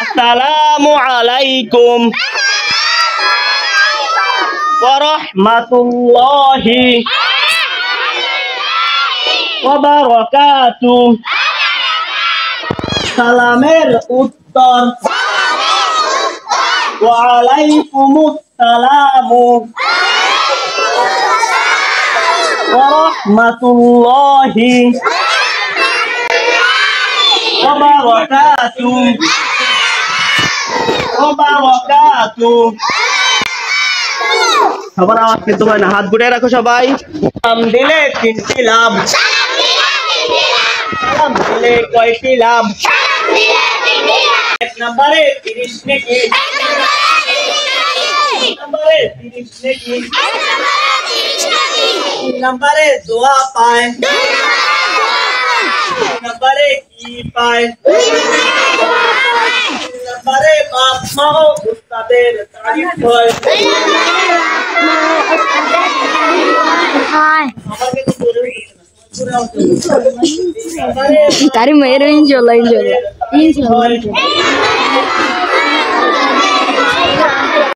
আসসালামু আলাইকুম ওয়া রাহমাতুল্লাহি ওয়া বারাকাতুহু। সালামের উত্তর ওয়া আলাইকুমুস সালামু ওয়া রাহমাতুল্লাহি ওয়া বারাকাতুহু ওয়া বারাকাতুহু। সবার আওয়াজ কিন্তু হয় না, হাত গুটিয়ে রাখো সবাই। সালাম দিলে 3টি লাভ, সালাম দিলে কয়টি লাভ? 1 নম্বরে 30 নেকি, 2 নম্বরে 30 নেকি, 3 নম্বরে দোয়া পায়, 4 নম্বরে কি পায়, 3 নম্বরে বাপ মা ও উস্তাদের তারিফ হয়। Cari, main injol.